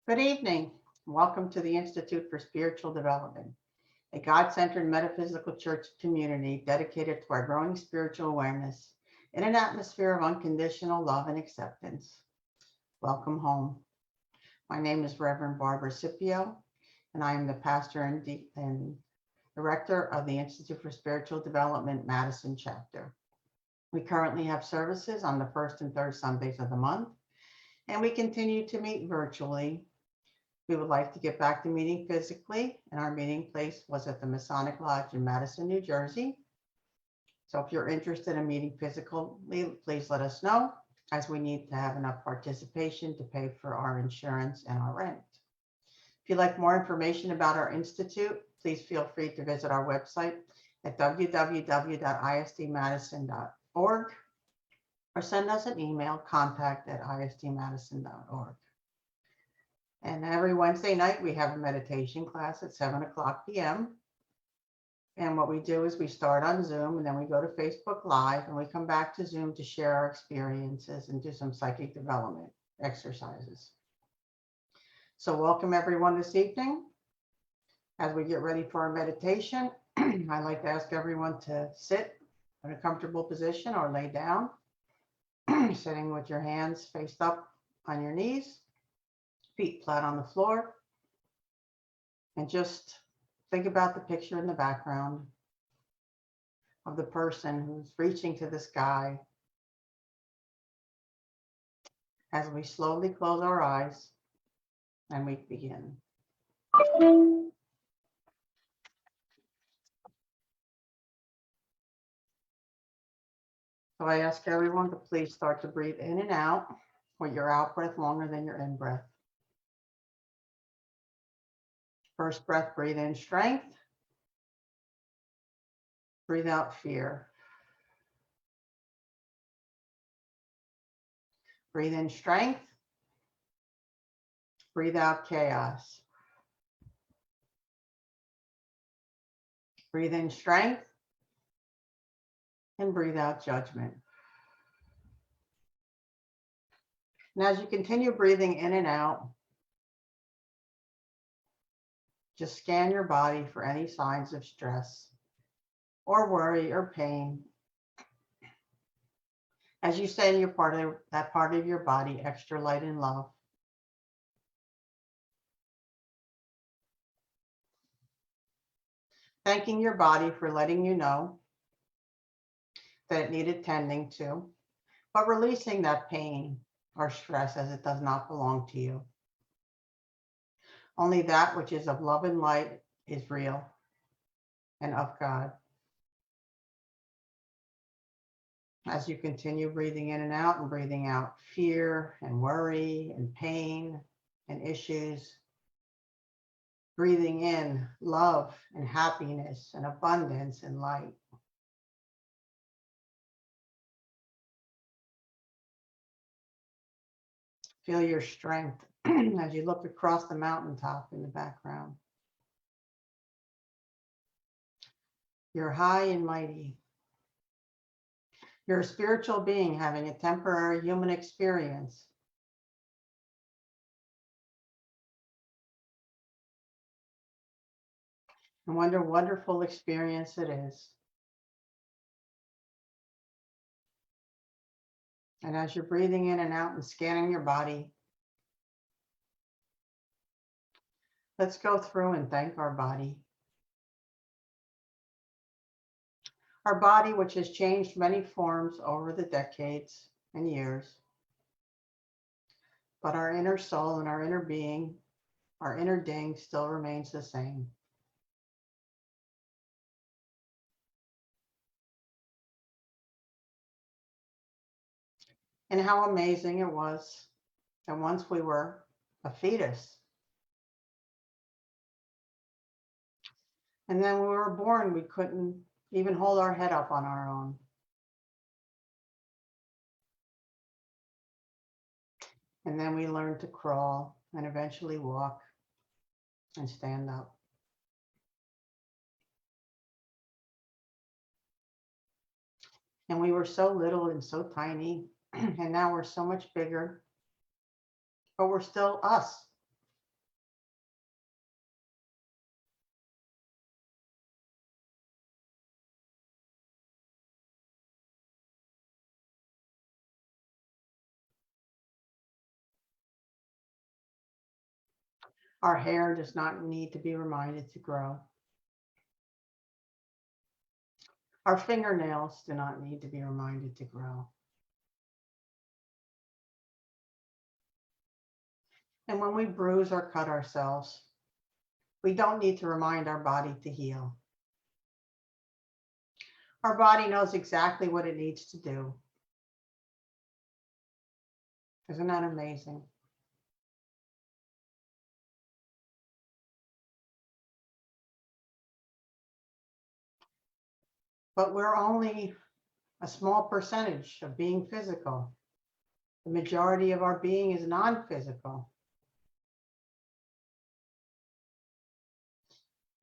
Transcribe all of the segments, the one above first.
Good evening. Welcome to the Institute for Spiritual Development, a God-centered metaphysical church community dedicated to our growing spiritual awareness in an atmosphere of unconditional love and acceptance. Welcome home. My name is Reverend Barbara Scipio, and I am the pastor and director of the Institute for Spiritual Development Madison chapter. We currently have services on the first and third Sundays of the month, and we continue to meet virtually. We would like to get back to meeting physically, and our meeting place was at the Masonic Lodge in Madison, New Jersey. So if you're interested in meeting physically, please let us know, as we need to have enough participation to pay for our insurance and our rent. If you'd like more information about our institute, please feel free to visit our website at www.istmadison.org or send us an email, contact@istmadison.org. And every Wednesday night, we have a meditation class at 7:00 p.m. And what we do is we start on Zoom, and then we go to Facebook Live, and we come back to Zoom to share our experiences and do some psychic development exercises. So welcome everyone this evening. As we get ready for our meditation, I'd like to ask everyone to sit in a comfortable position or lay down, sitting with your hands faced up on your knees, feet flat on the floor, and just think about the picture in the background of the person who's reaching to the sky. As we slowly close our eyes and we begin. So I ask everyone to please start to breathe in and out with your out breath longer than your in breath. First breath, breathe in strength. Breathe out fear. Breathe in strength. Breathe out chaos. Breathe in strength and breathe out judgment. And as you continue breathing in and out, just scan your body for any signs of stress or worry or pain. As you say to your that part of your body, extra light and love. Thanking your body for letting you know that it needed tending to, but releasing that pain or stress as it does not belong to you. Only that which is of love and light is real and of God. As you continue breathing in and out and breathing out fear and worry and pain and issues, breathing in love and happiness and abundance and light. Feel your strength as you look across the mountaintop in the background. You're high and mighty. You're a spiritual being having a temporary human experience. And what a wonderful experience it is. And as you're breathing in and out and scanning your body, let's go through and thank our body. Our body, which has changed many forms over the decades and years. But our inner soul and our inner being, our inner ding still remains the same. And how amazing it was that once we were a fetus. And then when we were born, we couldn't even hold our head up on our own. And then we learn to crawl and eventually walk and stand up. And we were so little and so tiny, and now we're so much bigger, but we're still us. Our hair does not need to be reminded to grow. Our fingernails do not need to be reminded to grow. And when we bruise or cut ourselves, we don't need to remind our body to heal. Our body knows exactly what it needs to do. Isn't that amazing? But we're only a small percentage of being physical. The majority of our being is non-physical.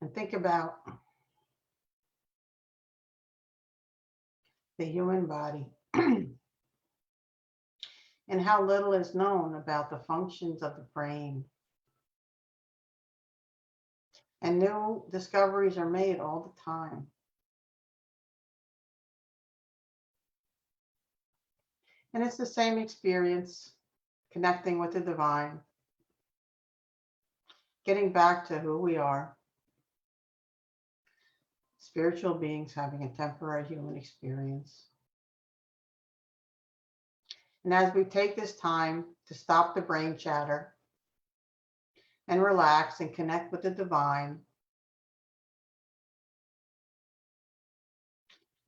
And think about the human body and how little is known about the functions of the brain. And new discoveries are made all the time. And it's the same experience, connecting with the divine, getting back to who we are, spiritual beings having a temporary human experience. And as we take this time to stop the brain chatter and relax and connect with the divine,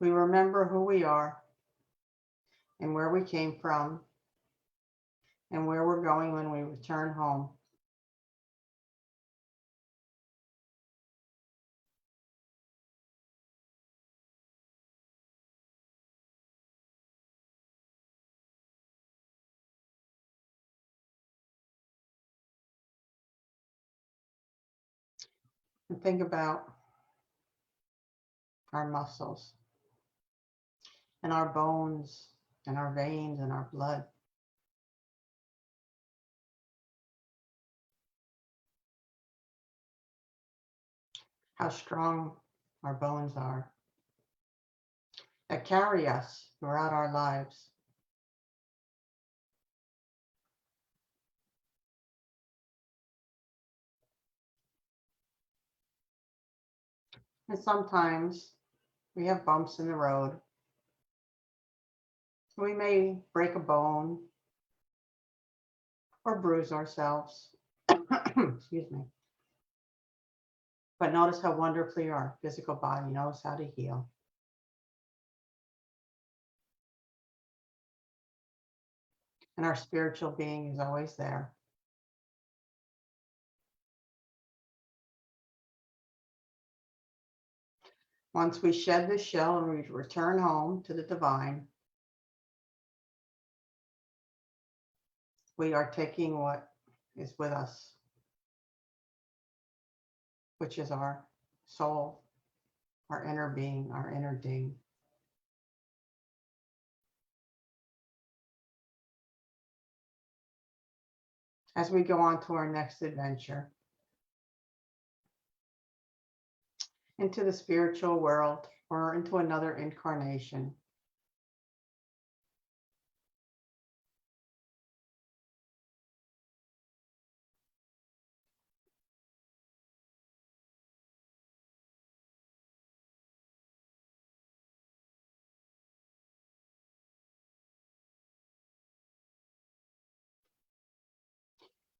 we remember who we are and where we came from and where we're going when we return home. And think about our muscles and our bones and our veins and our blood. How strong our bones are that carry us throughout our lives. And sometimes we have bumps in the road. We may break a bone or bruise ourselves. Excuse me. But notice how wonderfully our physical body knows how to heal. And our spiritual being is always there. Once we shed the shell and we return home to the divine, we are taking what is with us, which is our soul, our inner being, our inner ding. As we go on to our next adventure into the spiritual world or into another incarnation,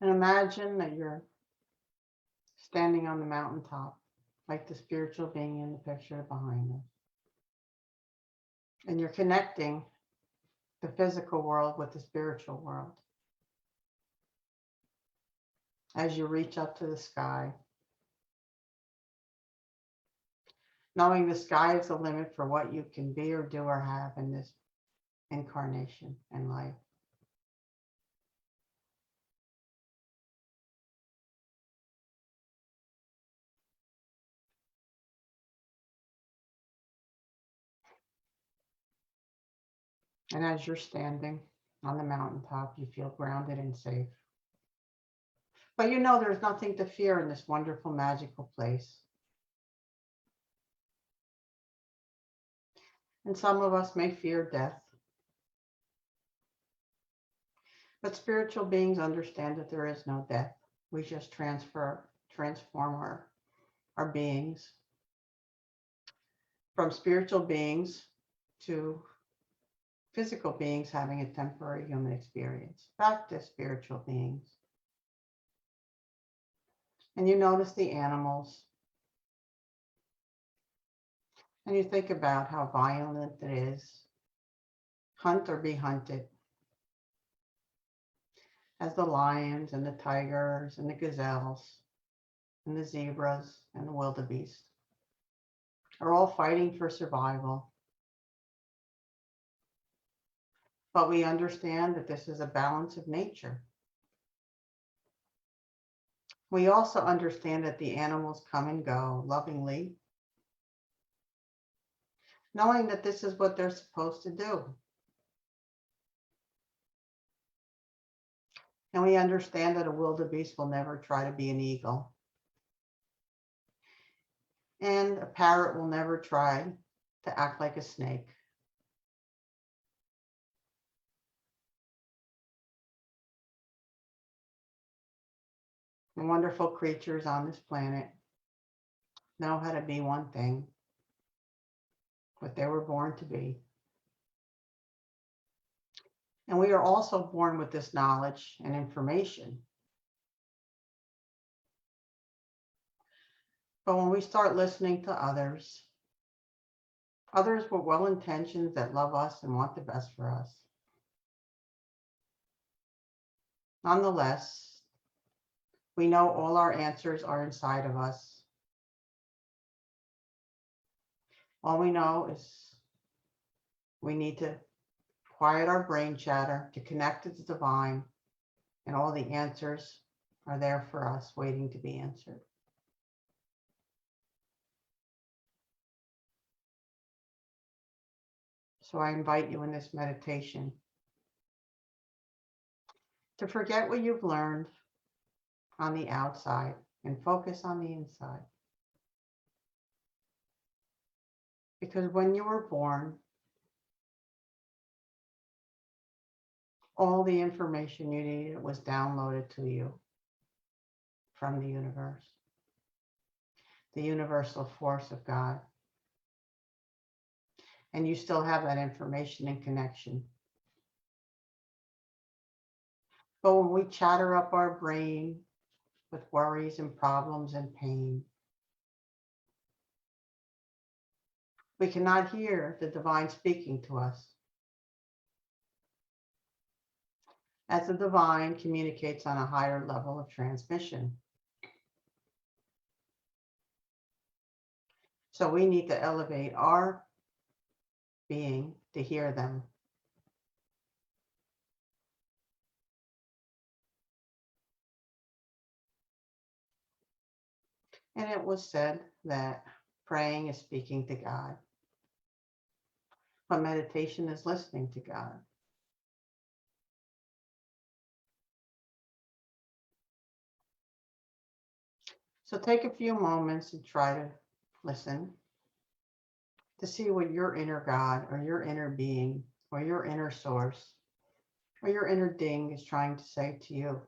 and imagine that you're standing on the mountaintop, like the spiritual being in the picture behind us. And you're connecting the physical world with the spiritual world. As you reach up to the sky, knowing the sky is the limit for what you can be or do or have in this incarnation and life. And as you're standing on the mountaintop, you feel grounded and safe. But you know there's nothing to fear in this wonderful, magical place. And some of us may fear death. But spiritual beings understand that there is no death. We just transform our beings from spiritual beings to physical beings having a temporary human experience, back to spiritual beings. And you notice the animals. And you think about how violent it is. Hunt or be hunted. As the lions and the tigers and the gazelles and the zebras and the wildebeest are all fighting for survival. But we understand that this is a balance of nature. We also understand that the animals come and go lovingly, knowing that this is what they're supposed to do. And we understand that a wildebeest will never try to be an eagle. And a parrot will never try to act like a snake. The wonderful creatures on this planet know how to be one thing, what they were born to be. And we are also born with this knowledge and information. But when we start listening to others with well-intentions that love us and want the best for us, nonetheless, we know all our answers are inside of us. All we know is we need to quiet our brain chatter to connect to the divine, and all the answers are there for us waiting to be answered. So I invite you in this meditation to forget what you've learned on the outside and focus on the inside. Because when you were born, all the information you needed was downloaded to you from the universe, the universal force of God. And you still have that information and connection. But when we chatter up our brain with worries and problems and pain, we cannot hear the divine speaking to us. As the divine communicates on a higher level of transmission. So we need to elevate our being to hear them. And it was said that praying is speaking to God, but meditation is listening to God. So take a few moments and try to listen to see what your inner God or your inner being or your inner source or your inner ding is trying to say to you.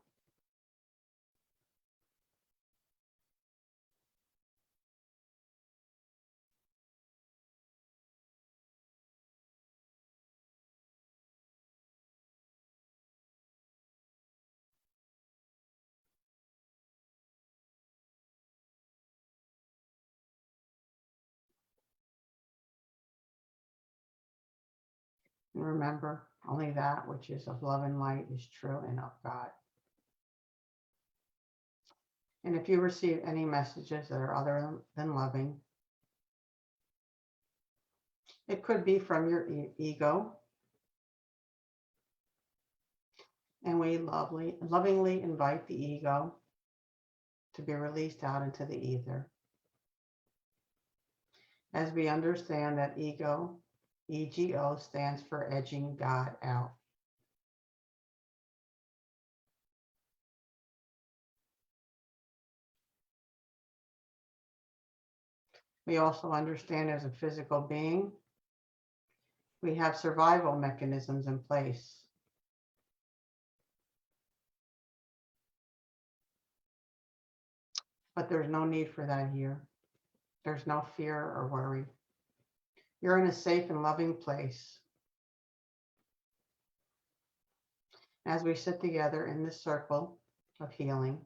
And remember, only that which is of love and light is true and of God. And if you receive any messages that are other than loving, it could be from your ego. And we lovingly invite the ego to be released out into the ether. As we understand that ego EGO stands for edging God out. We also understand as a physical being, we have survival mechanisms in place. But there's no need for that here. There's no fear or worry. You're in a safe and loving place. As we sit together in this circle of healing,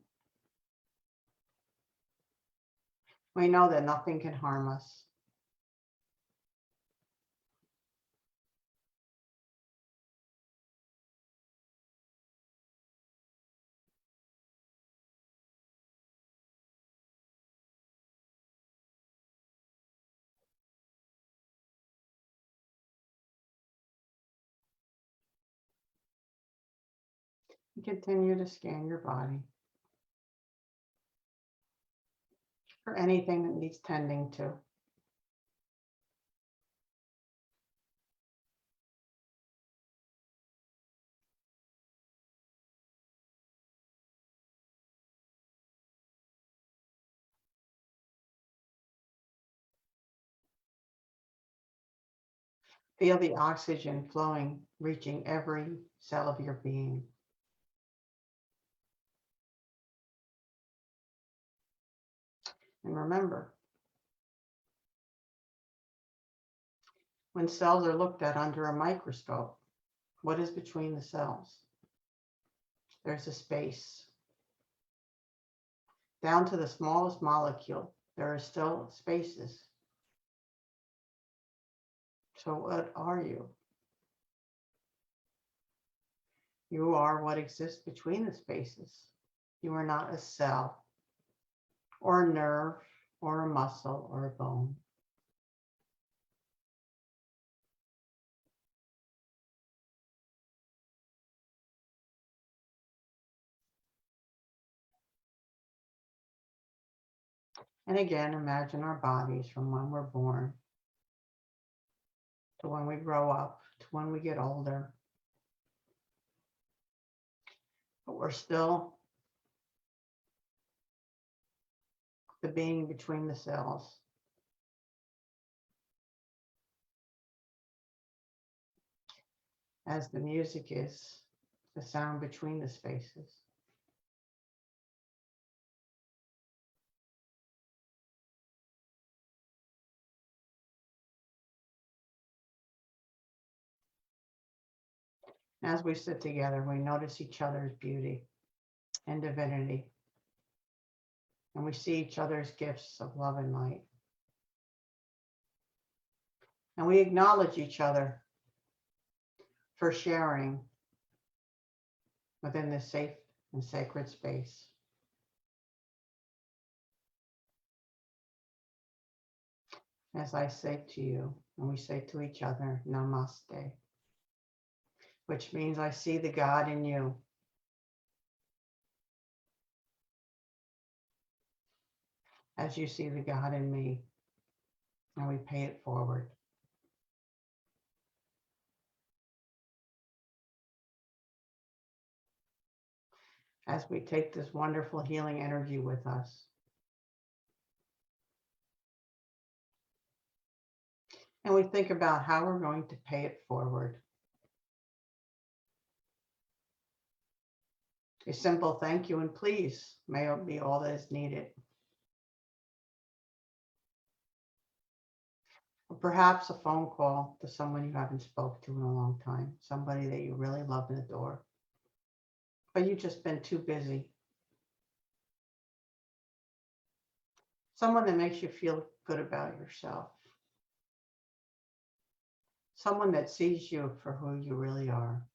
we know that nothing can harm us. You continue to scan your body for anything that needs tending to. Feel the oxygen flowing, reaching every cell of your being. And remember, when cells are looked at under a microscope, what is between the cells? There's a space. Down to the smallest molecule, there are still spaces. So what are you? You are what exists between the spaces. You are not a cell, or a nerve, or a muscle, or a bone. And again, imagine our bodies from when we're born to when we grow up, to when we get older. But we're still the being between the cells. As the music is the sound between the spaces. As we sit together, we notice each other's beauty and divinity, and we see each other's gifts of love and light. And we acknowledge each other for sharing within this safe and sacred space. As I say to you, and we say to each other, Namaste, which means I see the God in you. As you see the God in me, and we pay it forward. As we take this wonderful healing energy with us. And we think about how we're going to pay it forward. A simple thank you and please may be all that is needed. Or perhaps a phone call to someone you haven't spoke to in a long time, somebody that you really love and adore, but you've just been too busy. Someone that makes you feel good about yourself. Someone that sees you for who you really are.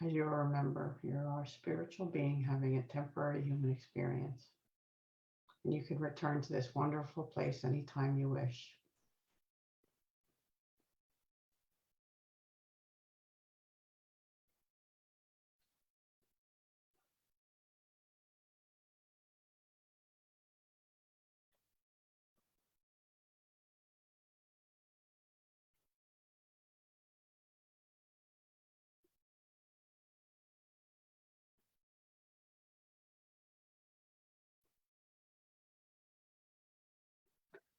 As you remember, you're our spiritual being having a temporary human experience. And you can return to this wonderful place anytime you wish.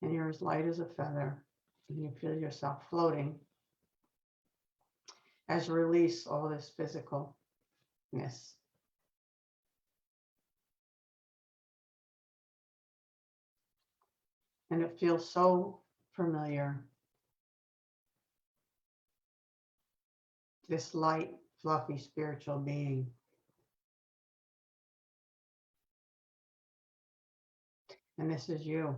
And you're as light as a feather. And you feel yourself floating as you release all this physicalness. And it feels so familiar. This light, fluffy spiritual being. And this is you.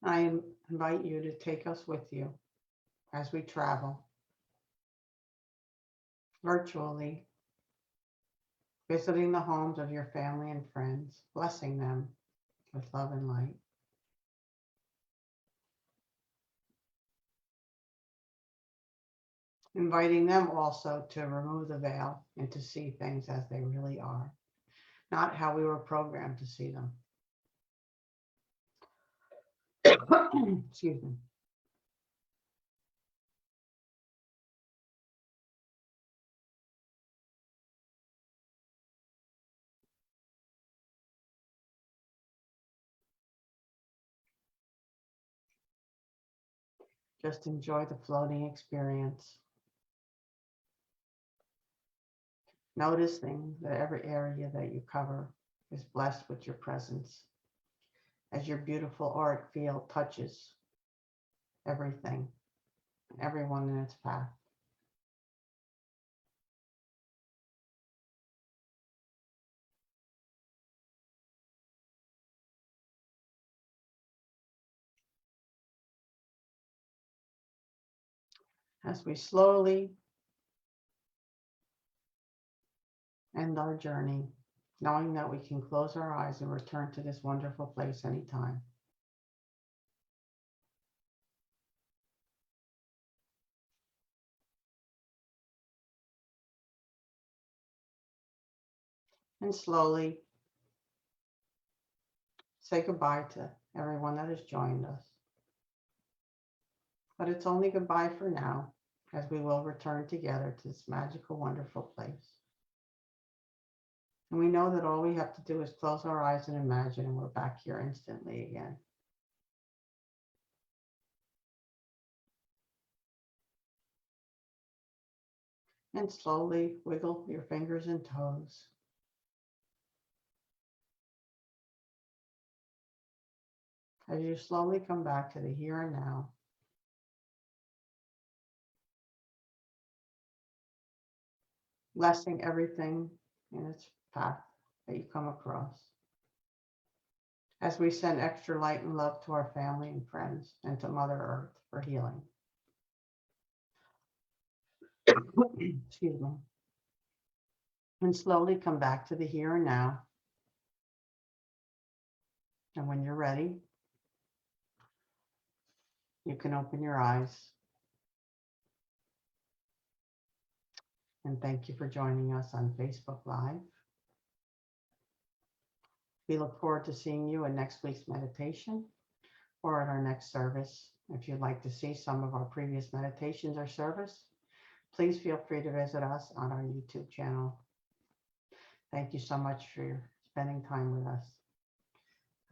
I invite you to take us with you as we travel virtually, visiting the homes of your family and friends, blessing them with love and light. Inviting them also to remove the veil and to see things as they really are, not how we were programmed to see them. Excuse me. Just enjoy the floating experience. Noticing that every area that you cover is blessed with your presence as your beautiful auric field touches everything, everyone in its path. As we slowly end our journey, knowing that we can close our eyes and return to this wonderful place anytime. And slowly say goodbye to everyone that has joined us. But it's only goodbye for now, as we will return together to this magical, wonderful place. And we know that all we have to do is close our eyes and imagine, and we're back here instantly again. And slowly wiggle your fingers and toes. As you slowly come back to the here and now. Blessing everything in its path that you come across. As we send extra light and love to our family and friends and to Mother Earth for healing. Excuse me. And slowly come back to the here and now. And when you're ready, you can open your eyes. And thank you for joining us on Facebook Live. We look forward to seeing you in next week's meditation or at our next service. If you'd like to see some of our previous meditations or service, please feel free to visit us on our YouTube channel. Thank you so much for spending time with us.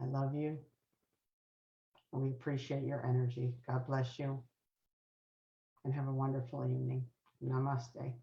I love you, and we appreciate your energy. God bless you, and have a wonderful evening. Namaste.